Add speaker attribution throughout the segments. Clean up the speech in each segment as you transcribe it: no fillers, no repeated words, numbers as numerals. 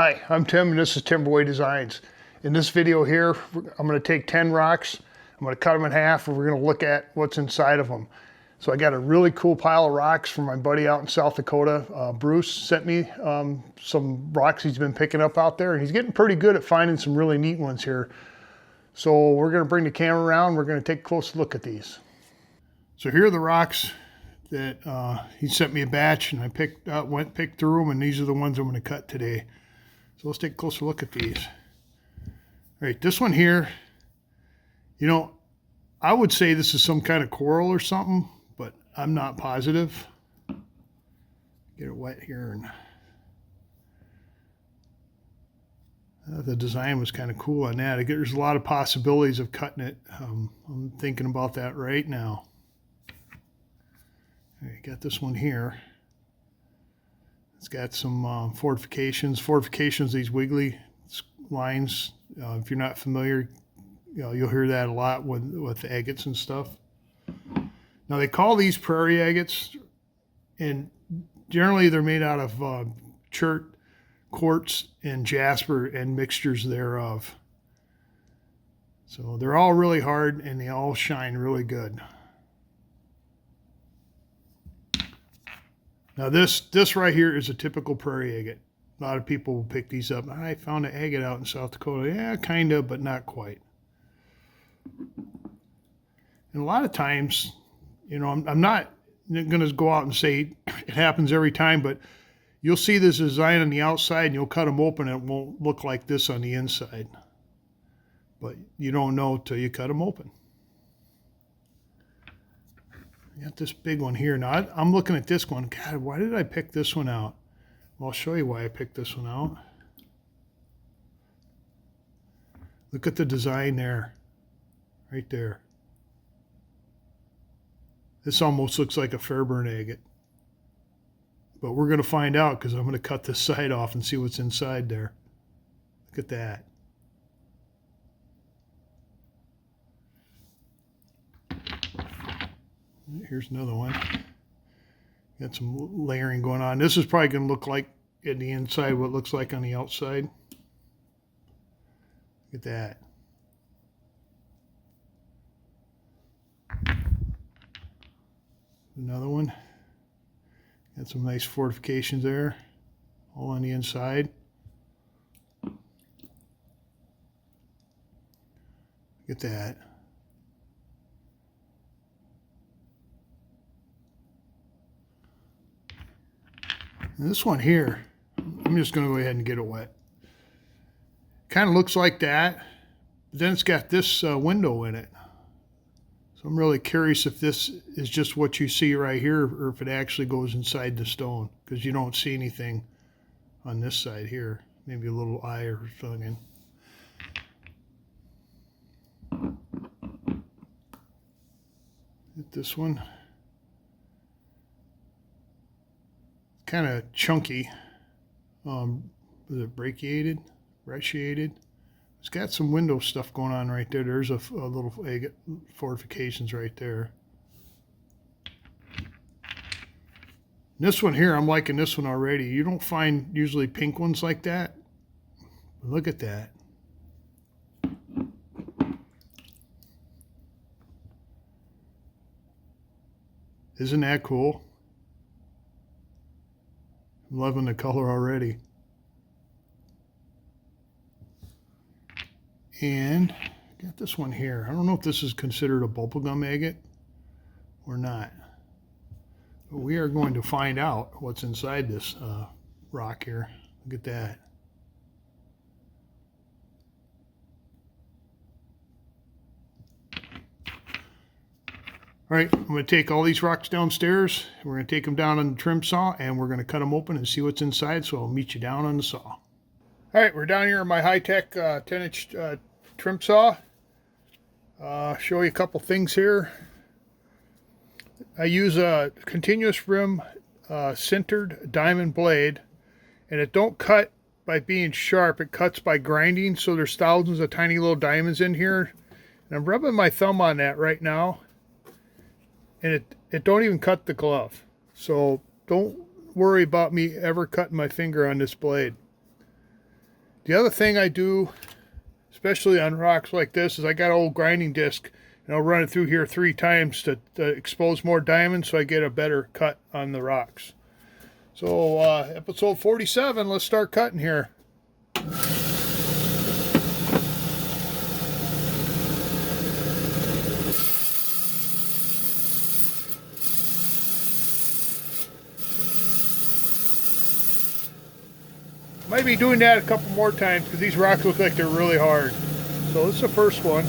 Speaker 1: Hi, I'm Tim and this is Timberway Designs. In this video here, I'm going to take 10 rocks, I'm going to cut them in half, and we're going to look at what's inside of them. So I got a really cool pile of rocks from my buddy out in South Dakota. Bruce sent me some rocks he's been picking up out there, and he's getting pretty good at finding some really neat ones here. So we're going to bring the camera around, we're going to take a close look at these. So here are the rocks that he sent me a batch, and I picked through them, and these are the ones I'm going to cut today. So let's take a closer look at these. All right, this one here, you know, I would say this is some kind of coral or something, but I'm not positive. Get it wet here. And the design was kind of cool on that. There's a lot of possibilities of cutting it. I'm thinking about that right now. All right, got this one here. It's got some fortifications. Fortifications, these wiggly lines. If you're not familiar, you'll hear that a lot with agates and stuff. Now they call these prairie agates, and generally they're made out of chert, quartz, and jasper and mixtures thereof. So they're all really hard and they all shine really good. Now this right here is a typical prairie agate. A lot of people will pick these up. I found an agate out in South Dakota. Yeah, kind of, but not quite. And a lot of times, you know, I'm not going to go out and say it happens every time, but you'll see this design on the outside and you'll cut them open and it won't look like this on the inside. But you don't know till you cut them open. Got this big one here. Now I'm looking at this one. God, why did I pick this one out? Well, I'll show you why I picked this one out. Look at the design there. Right there. This almost looks like a Fairburn agate. But we're going to find out because I'm going to cut this side off and see what's inside there. Look at that. Here's another one. Got some layering going on. This is probably going to look like in the inside what it looks like on the outside. Look at that. Another one. Got some nice fortifications there, all on the inside. Look at that. And this one here, I'm just going to go ahead and get it wet. Kind of looks like that, but then it's got this window in it. So I'm really curious if this is just what you see right here or if it actually goes inside the stone, because you don't see anything on this side here. Maybe a little eye or something. Get this one. Kind of chunky. Is it brachiated? It's got some window stuff going on right there. There's a little agate fortifications right there. This one here, I'm liking this one already. You don't find usually pink ones like that. Look at that. Isn't that cool? I'm loving the color already. And got this one here. I don't know if this is considered a bubblegum agate or not. But we are going to find out what's inside this rock here. Look at that. All right, I'm going to take all these rocks downstairs. We're going to take them down on the trim saw, and we're going to cut them open and see what's inside, so I'll meet you down on the saw. All right, we're down here on my high-tech 10-inch trim saw. Show you a couple things here. I use a continuous rim sintered diamond blade, and it don't cut by being sharp. It cuts by grinding, so there's thousands of tiny little diamonds in here. And I'm rubbing my thumb on that right now. And it don't even cut the glove. So don't worry about me ever cutting my finger on this blade. The other thing I do, especially on rocks like this, is I got an old grinding disc, and I'll run it through here 3 times to expose more diamonds so I get a better cut on the rocks. So episode 47, let's start cutting here. Might be doing that a couple more times because these rocks look like they're really hard. So this is the first one.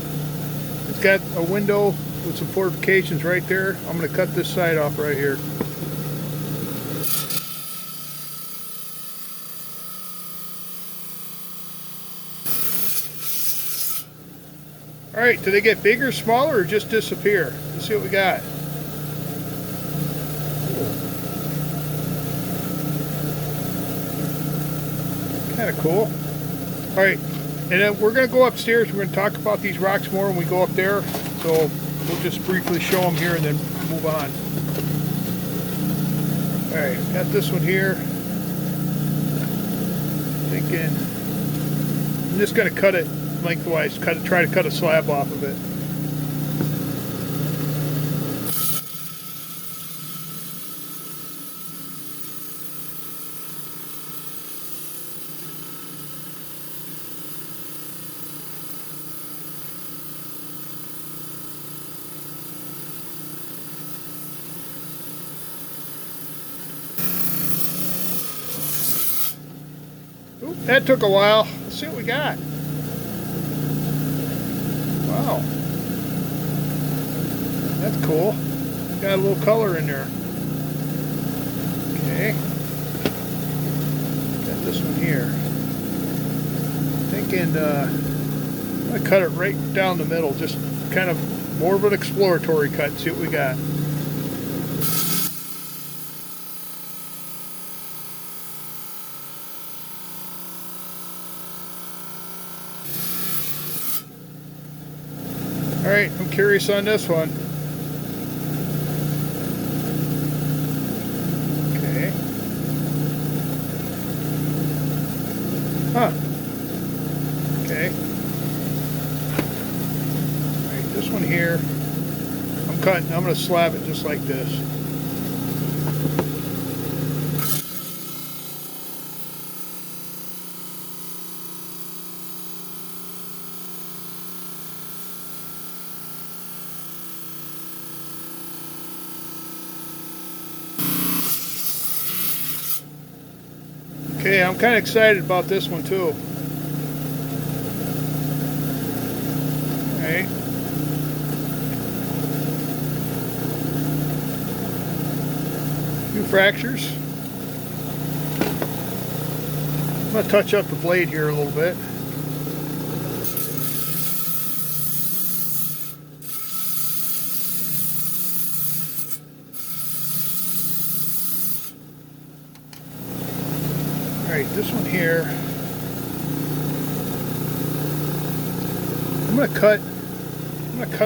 Speaker 1: It's got a window with some fortifications right there. I'm going to cut this side off right here. Alright, do they get bigger, smaller, or just disappear? Let's see what we got. Kind of cool. All right, and then we're going to go upstairs. We're going to talk about these rocks more when we go up there. So we'll just briefly show them here and then move on. All right, got this one here. Thinking I'm just going to cut it lengthwise. Try to cut a slab off of it. Oop, that took a while. Let's see what we got. Wow. That's cool. Got a little color in there. Okay. Got this one here. Thinking I'm going to cut it right down the middle. Just kind of more of an exploratory cut. See what we got. Alright, I'm curious on this one. Okay. Huh. Okay. Alright, this one here, I'm going to slab it just like this. Okay, I'm kind of excited about this one too. Alright. A few fractures. I'm going to touch up the blade here a little bit. Alright, this one here, I'm gonna cut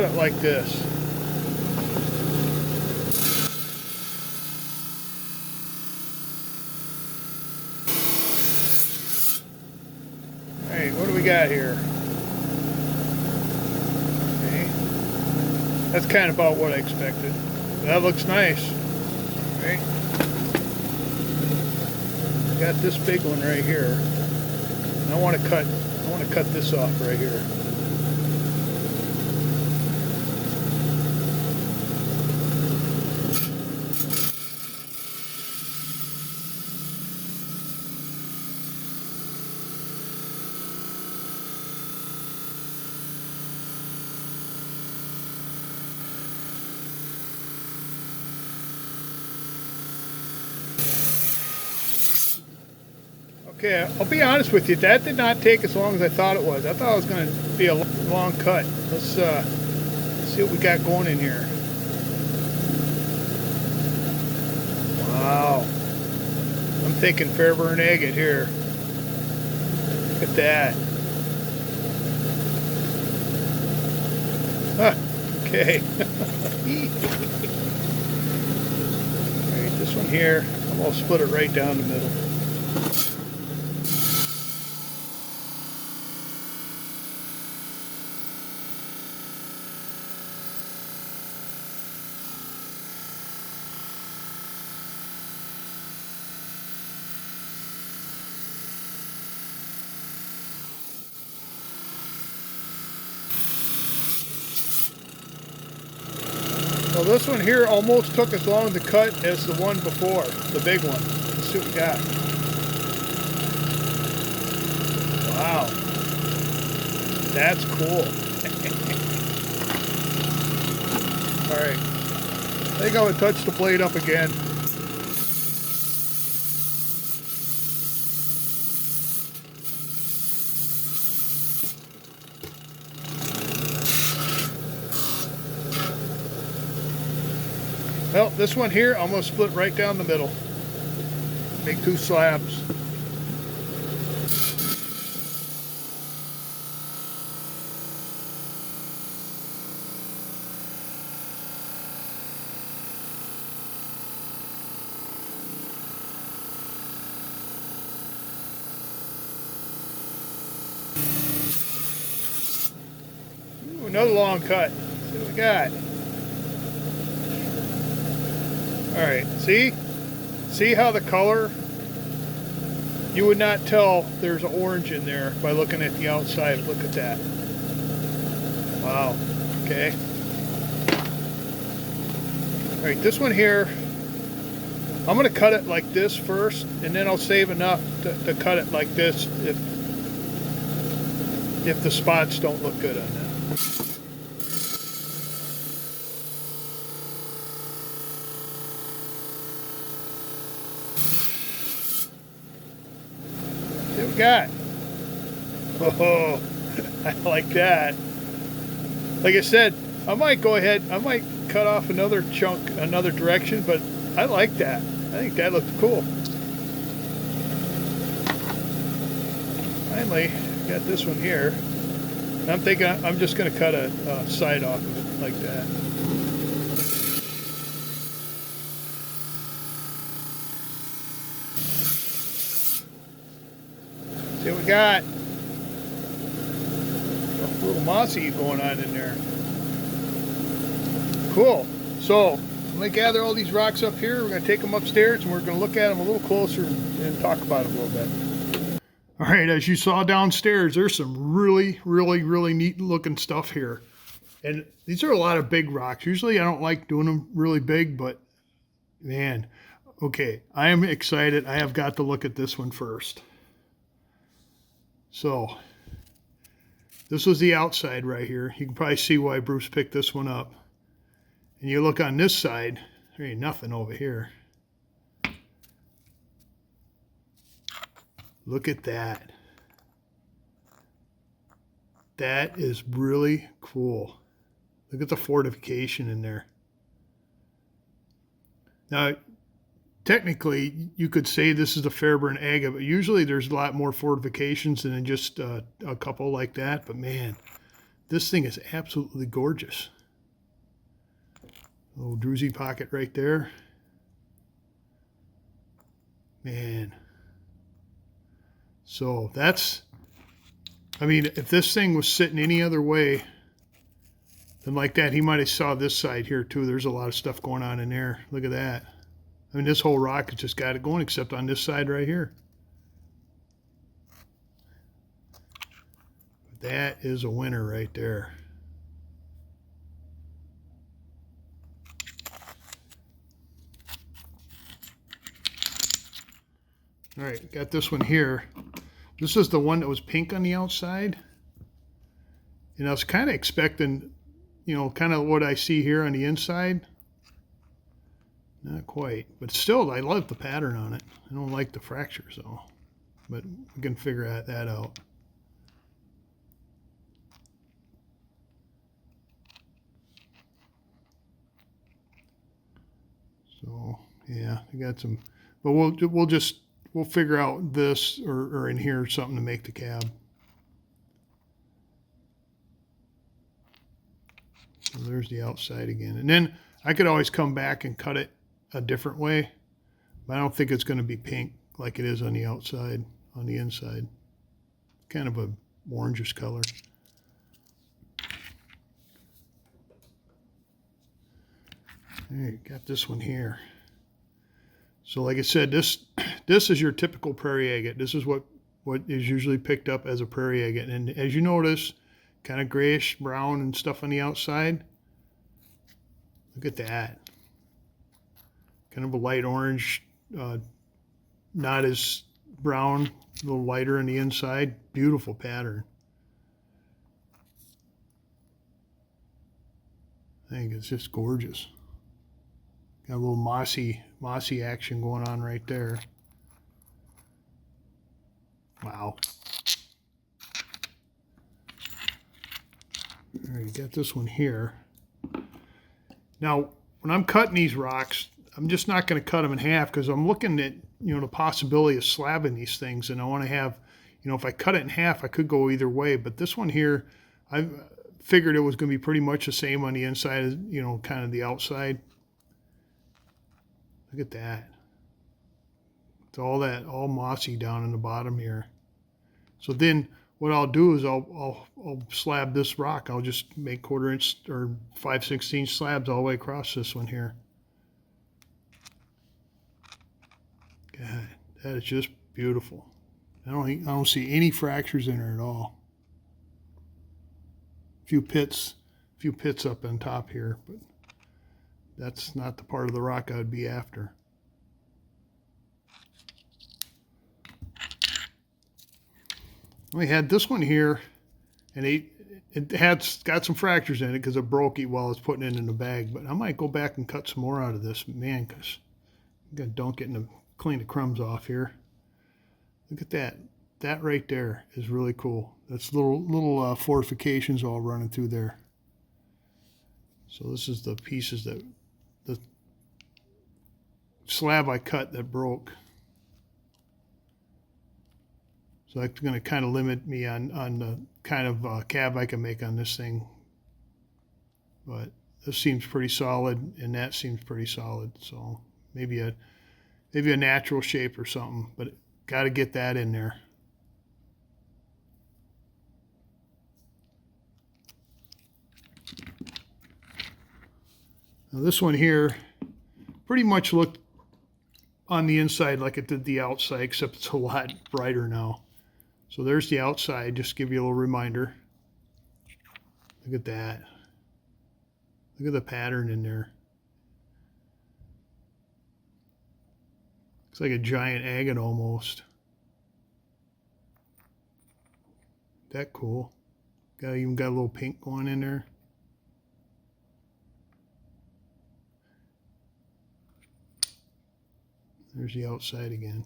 Speaker 1: it like this. Alright, what do we got here? Okay. That's kind of about what I expected. That looks nice. Right? Got this big one right here, and I want to cut this off right here. Okay, I'll be honest with you, that did not take as long as I thought it was. I thought it was going to be a long cut. Let's see what we got going in here. Wow. I'm thinking Fairburn agate here. Look at that. Huh, okay. Alright, this one here, I'm going to split it right down the middle. Well, this one here almost took as long to cut as the one before, the big one. Let's see what we got. Wow. That's cool. Alright. I think I'm going to touch the blade up again. Well, this one here, I'm going to split right down the middle. Make two slabs. Ooh, another long cut. Let's see what we got. Alright, see how the color, you would not tell there's an orange in there by looking at the outside. Look at that. Wow, okay. Alright, this one here, I'm going to cut it like this first, and then I'll save enough to cut it like this if the spots don't look good on that. What we got? Oh, I like that. Like I said, I might go ahead, I might cut off another chunk another direction, but I like that. I think that looks cool. Finally, got this one here. I'm thinking I'm just going to cut a side off of it like that. See what we got. A little mossy going on in there. Cool. So I'm going to gather all these rocks up here. We're going to take them upstairs and we're going to look at them a little closer and talk about them a little bit. All right, as you saw downstairs, there's some really neat looking stuff here. And these are a lot of big rocks. Usually I don't like doing them really big, but man, okay, I am excited. I have got to look at this one first. So this was the outside right here. You can probably see why Bruce picked this one up. And you look on this side, there ain't nothing over here. Look at that. That is really cool. Look at the fortification in there. Now, technically, you could say this is the Fairburn agate, but usually there's a lot more fortifications than just a couple like that. But man, this thing is absolutely gorgeous. Little druzy pocket right there. Man. So that's, I mean, if this thing was sitting any other way than like that, he might have saw this side here too. There's a lot of stuff going on in there. Look at that. I mean, this whole rock has just got it going except on this side right here. That is a winner right there. All right, got this one here. This is the one that was pink on the outside. And I was kind of expecting, you know, kind of what I see here on the inside. Not quite, but still, I love the pattern on it. I don't like the fractures though, but we can figure that out. So yeah, I got some, but we'll figure out this or in here something to make the cab. So there's the outside again. And then I could always come back and cut it a different way, but I don't think it's going to be pink like it is on the outside, on the inside. Kind of a orangish color. All right, got this one here. So like I said, this is your typical prairie agate. This is what is usually picked up as a prairie agate. And as you notice, kind of grayish brown and stuff on the outside. Look at that. Kind of a light orange, not as brown, a little lighter on the inside. Beautiful pattern. I think it's just gorgeous. Got a little mossy action going on right there. Wow. All right, got this one here. Now, when I'm cutting these rocks, I'm just not going to cut them in half because I'm looking at, the possibility of slabbing these things, and I want to have, if I cut it in half, I could go either way. But this one here, I figured it was going to be pretty much the same on the inside as, kind of the outside. Look at that. It's all mossy down in the bottom here. So then what I'll do is I'll slab this rock. I'll just make 1/4 inch or 5/16 slabs all the way across this one here. God, that is just beautiful. I don't see any fractures in her at all. A few pits up on top here, but that's not the part of the rock I would be after. We had this one here, and it had got some fractures in it because it broke it while I was putting it in the bag. But I might go back and cut some more out of this, man, because I'm gonna dunk it and clean the crumbs off here. Look at that. That right there is really cool. That's little fortifications all running through there. So this is the pieces that the slab I cut that broke. So that's going to kind of limit me on the kind of cab I can make on this thing. But this seems pretty solid, and that seems pretty solid. So maybe a natural shape or something, but got to get that in there. Now this one here pretty much looked on the inside like it did the outside, except it's a lot brighter now. So there's the outside, just to give you a little reminder. Look at that. Look at the pattern in there. Looks like a giant agate almost. That cool. Even got a little pink going in there. There's the outside again.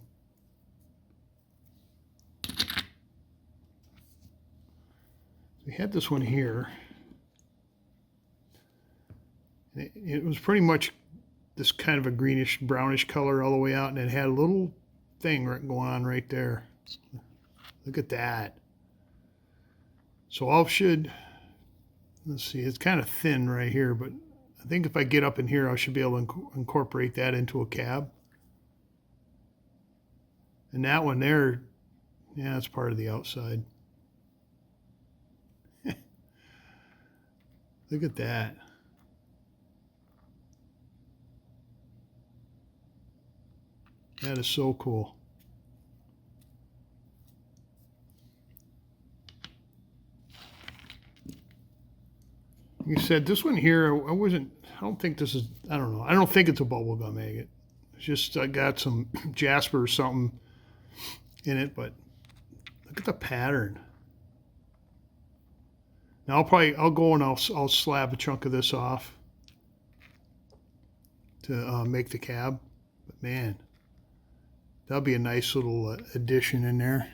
Speaker 1: We had this one here. It was pretty much this kind of a greenish brownish color all the way out, and it had a little thing going on right there. Look at that. So let's see, it's kind of thin right here, but I think if I get up in here, I should be able to incorporate that into a cab. And that one there, yeah, that's part of the outside. Look at that. That is so cool. Like I said, this one here, I don't think this is, I don't know. I don't think it's a bubblegum agate. It's just, I got some jasper or something in it, but look at the pattern. Now I'll go and I'll slab a chunk of this off to make the cab. But man, that'll be a nice little addition in there.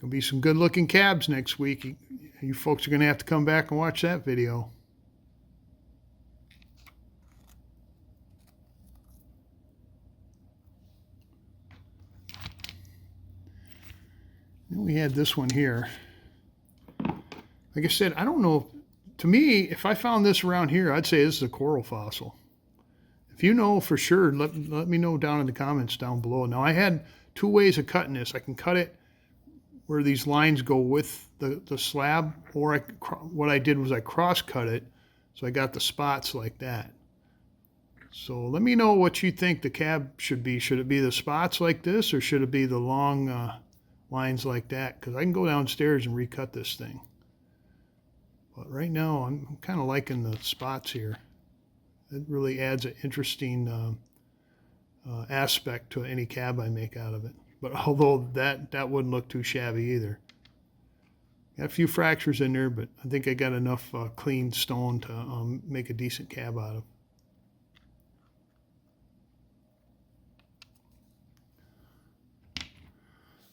Speaker 1: Gonna be some good looking cabs next week. You folks are gonna have to come back and watch that video. Then we had this one here. Like I said, I don't know. To me, if I found this around here, I'd say this is a coral fossil. If you know for sure, let me know down in the comments down below. Now, I had two ways of cutting this. I can cut it where these lines go with the slab, or what I did was I cross-cut it, so I got the spots like that. So let me know what you think the cab should be. Should it be the spots like this, or should it be the long lines like that? Because I can go downstairs and recut this thing. But right now, I'm kind of liking the spots here. It really adds an interesting aspect to any cab I make out of it. But although that wouldn't look too shabby either. Got a few fractures in there, but I think I got enough clean stone to make a decent cab out of.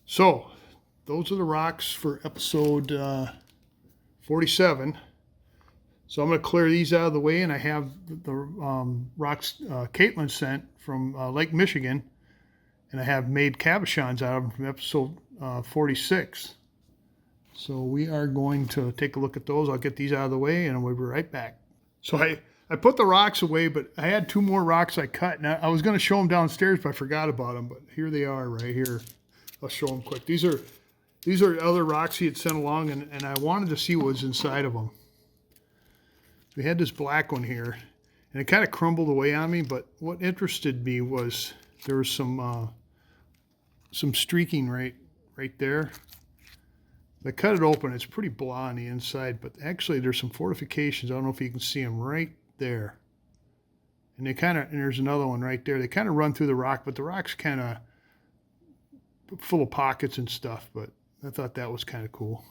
Speaker 1: So, those are the rocks for episode 47. So I'm going to clear these out of the way, and I have the rocks Caitlin sent from Lake Michigan, and I have made cabochons out of them from episode 46. So we are going to take a look at those. I'll get these out of the way, and we'll be right back. So I put the rocks away, but I had 2 more rocks I cut. Now I was going to show them downstairs, but I forgot about them. But here they are right here. I'll show them quick. These are other rocks he had sent along, and I wanted to see what was inside of them. We had this black one here, and it kind of crumbled away on me, but what interested me was there was some streaking right there. I cut it open. It's pretty blah on the inside, but actually there's some fortifications. I don't know if you can see them right there. And there's another one right there. They kind of run through the rock, but the rock's kind of full of pockets and stuff, but I thought that was kind of cool.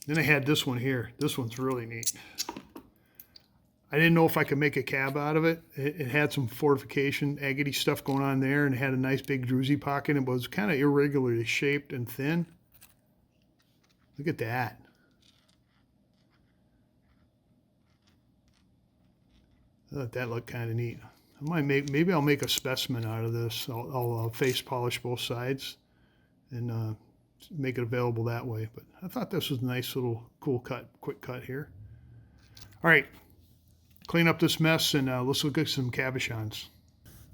Speaker 1: Then I had this one here. This one's really neat. I didn't know if I could make a cab out of it. It had some fortification, agate stuff going on there, and it had a nice big druzy pocket. It was kind of irregularly shaped and thin. Look at that. I thought that looked kind of neat. Maybe I'll make a specimen out of this. I'll face polish both sides and make it available that way. But I thought this was a nice little cool cut, quick cut here. All right, clean up this mess and let's look at some cabochons.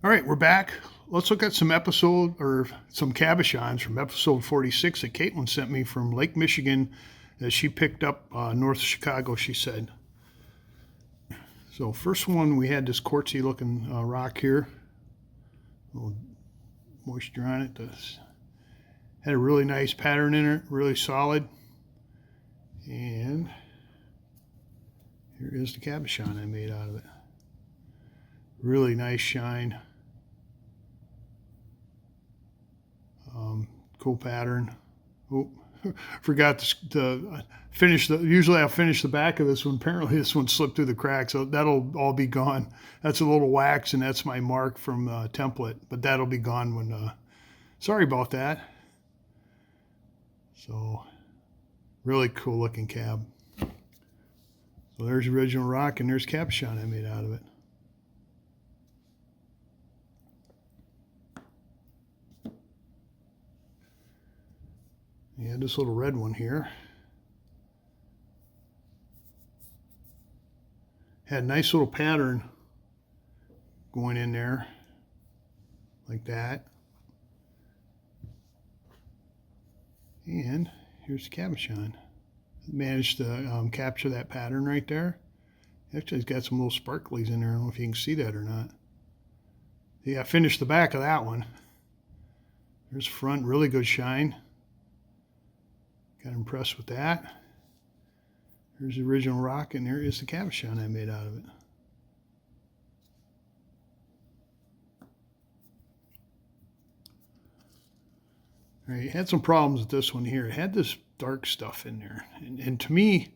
Speaker 1: All right, we're back. Let's look at some cabochons from episode 46 that Caitlin sent me from Lake Michigan that she picked up north of Chicago, she said. So first one, we had this quartzy looking rock here. A little moisture on it. Had a really nice pattern in it, really solid. And here is the cabochon I made out of it. Really nice shine. Cool pattern. Oh, forgot to finish usually I'll finish the back of this one. Apparently this one slipped through the crack, so that'll all be gone. That's a little wax, and that's my mark from template, but that'll be gone when, sorry about that. So, really cool looking cab. So there's the original rock, and there's cabochon I made out of it. Yeah, this little red one here. Had a nice little pattern going in there, like that. And here's the cabochon. Managed to capture that pattern right there. Actually, it's got some little sparklies in there. I don't know if you can see that or not. Yeah, I finished the back of that one. There's front, really good shine. Got impressed with that. Here's the original rock, and there is the cabochon I made out of it. All right, had some problems with this one here. It had this dark stuff in there. And to me,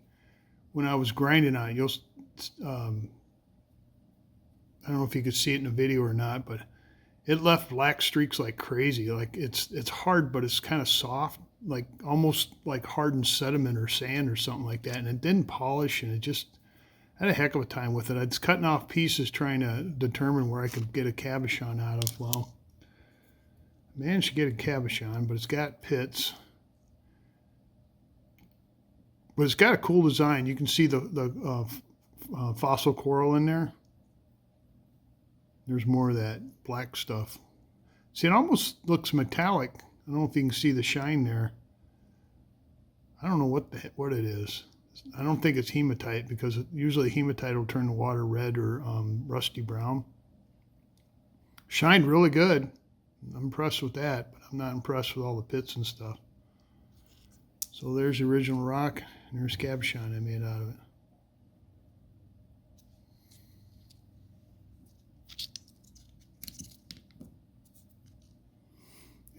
Speaker 1: when I was grinding on it, I don't know if you could see it in the video or not, but it left black streaks like crazy. Like it's hard, but it's kind of soft, like almost like hardened sediment or sand or something like that. And it didn't polish, and it just I had a heck of a time with it. I was cutting off pieces trying to determine where I could get a cabochon out of. Well, I managed to get a cabochon, but it's got pits. But it's got a cool design. You can see the fossil coral in there. There's more of that black stuff. See, it almost looks metallic. I don't know if you can see the shine there. I don't know what it is. I don't think it's hematite, because usually hematite will turn the water red or rusty brown. Shined really good. I'm impressed with that, but I'm not impressed with all the pits and stuff. So there's the original rock, and there's cabochon I made out of it.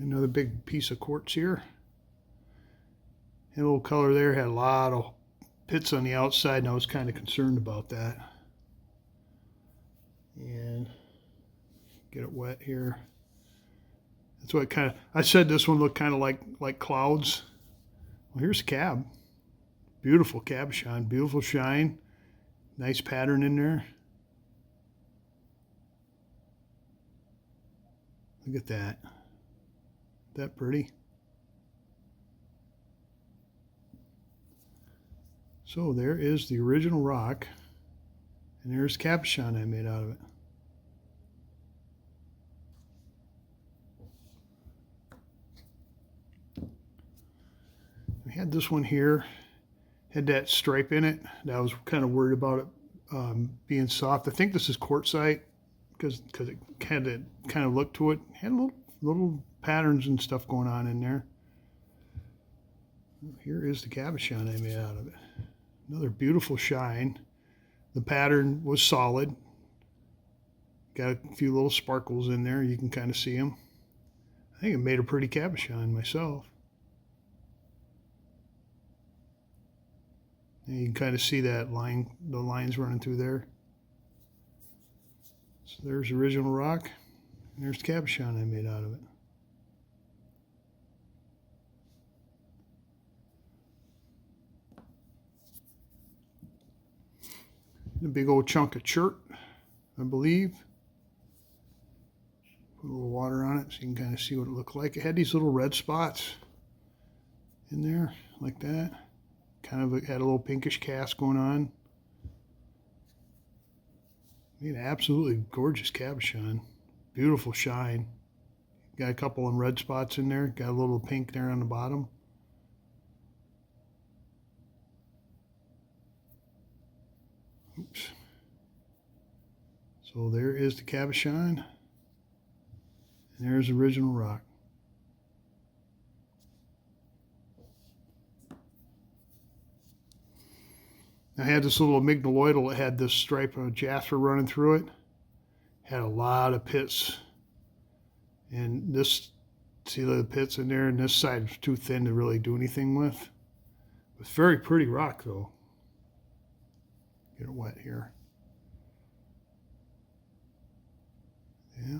Speaker 1: Another big piece of quartz here. And a little color there, had a lot of pits on the outside, and I was kind of concerned about that. And get it wet here. That's what kind of, I said this one looked kind of like clouds. Well, here's cab. Beautiful cabochon, beautiful shine. Nice pattern in there. Look at that. Isn't that pretty? So there is the original rock, and there's cabochon I made out of it. We had this one here, had that stripe in it. I was kind of worried about it being soft. I think this is quartzite because it had that kind of look to it. It had little patterns and stuff going on in there. Here is the cabochon I made out of it. Another beautiful shine. The pattern was solid. Got a few little sparkles in there. You can kind of see them. I think it made a pretty cabochon myself. And you can kind of see that line, the lines running through there. So there's the original rock. And there's the cabochon I made out of it. A big old chunk of chert, I believe. Put a little water on it so you can kind of see what it looked like. It had these little red spots in there, like that. Kind of had a little pinkish cast going on. I mean, absolutely gorgeous cabochon. Beautiful shine. Got a couple of red spots in there. Got a little pink there on the bottom. Oops. So there is the cabochon, and there's the original rock. I had this little amygdaloidal that had this stripe of jasper running through it. Had a lot of pits, and this, see the pits in there, and this side was too thin to really do anything with. It's very pretty rock though. Get it wet here. Yeah.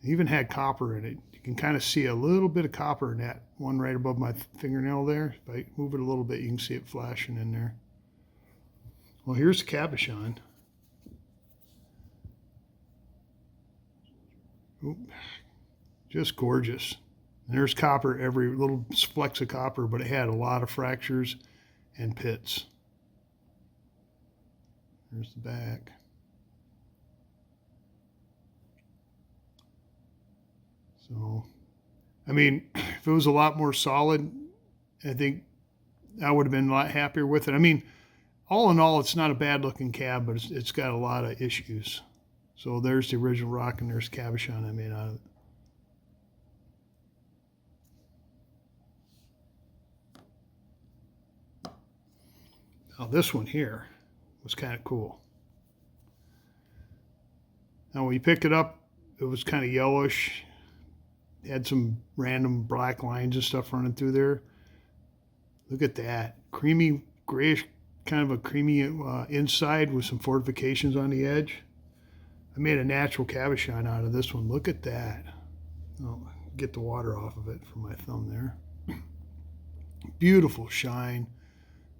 Speaker 1: It even had copper in it. You can kind of see a little bit of copper in that one right above my fingernail there. If I move it a little bit, you can see it flashing in there. Well, here's the cabochon. Oop. Just gorgeous. And there's copper, every little flecks of copper, but it had a lot of fractures and pits. There's the back. So, I mean, if it was a lot more solid, I think I would have been a lot happier with it. I mean, all in all, it's not a bad looking cab, but it's got a lot of issues. So there's the original rock, and there's cabochon I made out of it. Now this one here was kind of cool. Now when you picked it up, it was kind of yellowish. Had some random black lines and stuff running through there. Look at that. Creamy, grayish, kind of a creamy inside with some fortifications on the edge. I made a natural cabochon out of this one. Look at that. I'll get the water off of it from my thumb there. Beautiful shine.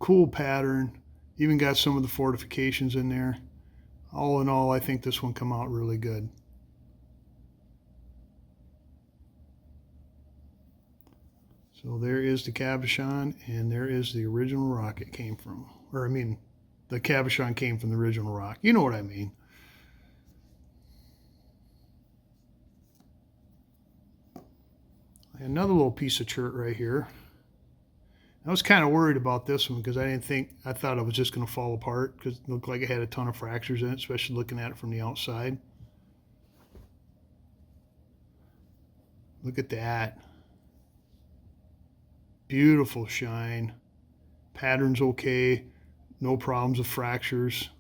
Speaker 1: Cool pattern. Even got some of the fortifications in there. All in all, I think this one come out really good. So there is the cabochon, and there is the original rock it came from. Or I mean, the cabochon came from the original rock. You know what I mean. Another little piece of chert right here. I was kind of worried about this one because I thought it was just going to fall apart because it looked like it had a ton of fractures in it, especially looking at it from the outside. Look at that. Beautiful shine. Pattern's okay. No problems with fractures.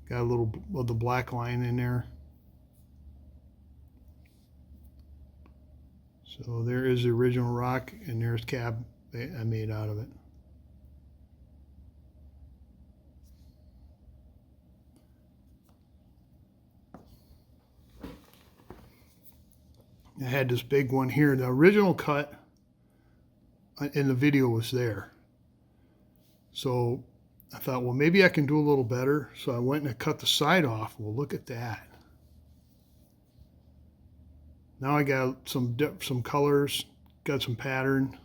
Speaker 1: Got a little of the black line in there. So there is the original rock, and there's cab I made out of it. I had this big one here. The original cut in the video was there. So I thought, well, maybe I can do a little better. So I went and I cut the side off. Well, look at that. Now I got some colors, got some pattern.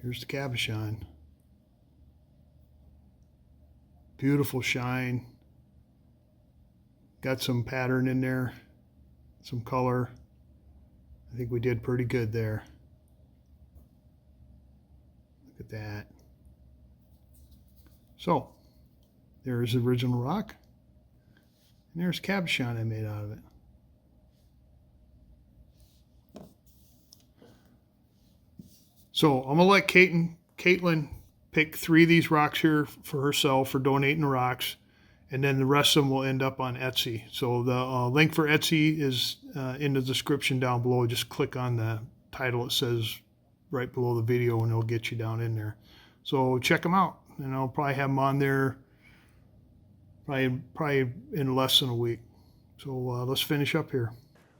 Speaker 1: Here's the cabochon. Beautiful shine. Got some pattern in there, some color. I think we did pretty good there. Look at that. So, there's the original rock. And there's cabochon I made out of it. So I'm gonna let Caitlin pick 3 of these rocks here for herself for donating the rocks, and then the rest of them will end up on Etsy. So the link for Etsy is in the description down below. Just click on the title. It says right below the video, and it'll get you down in there. So check them out, and I'll probably have them on there probably in less than a week. So let's finish up here.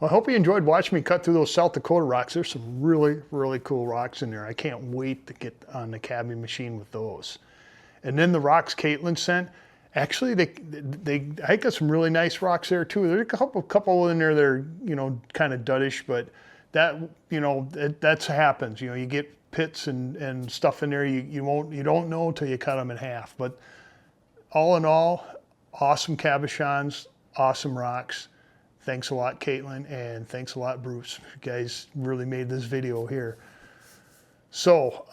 Speaker 1: Well, I hope you enjoyed watching me cut through those South Dakota rocks. There's some really, really cool rocks in there. I can't wait to get on the cabbing machine with those. And then the rocks Caitlin sent, actually, I got some really nice rocks there too. There's a couple in there that are, you know, kind of duddish, but that, you know, that happens. You know, you get pits and stuff in there. You don't know until you cut them in half. But all in all, awesome cabochons, awesome rocks. Thanks a lot, Caitlin, and thanks a lot, Bruce. You guys really made this video here. So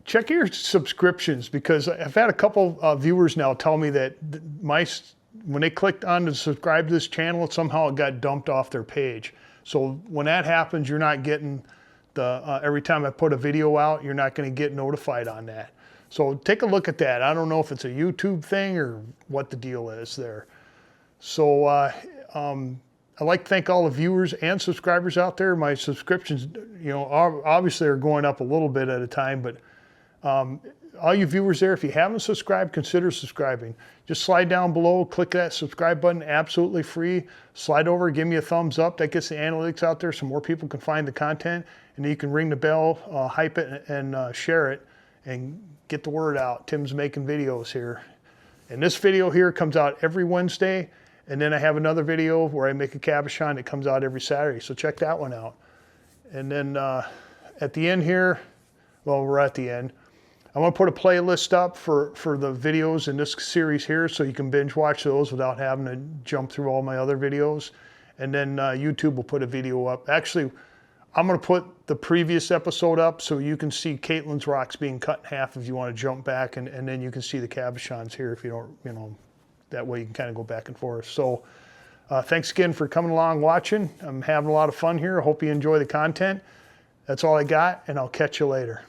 Speaker 1: check your subscriptions, because I've had a couple viewers now tell me that when they clicked on to subscribe to this channel, somehow it got dumped off their page. So when that happens, you're not getting the every time I put a video out, you're not going to get notified on that. So take a look at that. I don't know if it's a YouTube thing or what the deal is there. So I'd like to thank all the viewers and subscribers out there. My subscriptions, you know, obviously are going up a little bit at a time, but all you viewers there, if you haven't subscribed, consider subscribing. Just slide down below, click that subscribe button, absolutely free. Slide over, give me a thumbs up. That gets the analytics out there so more people can find the content. And then you can ring the bell, hype it, and share it, and get the word out. Tim's making videos here. And this video here comes out every Wednesday. And then I have another video where I make a cabochon that comes out every Saturday. So check that one out. And then at the end here, well, we're at the end. I'm gonna put a playlist up for the videos in this series here, so you can binge watch those without having to jump through all my other videos. And then YouTube will put a video up. Actually, I'm gonna put the previous episode up so you can see Caitlin's rocks being cut in half if you wanna jump back, and then you can see the cabochons here if you don't, you know, that way you can kind of go back and forth. So thanks again for coming along watching. I'm having a lot of fun here. I hope you enjoy the content. That's all I got, and I'll catch you later.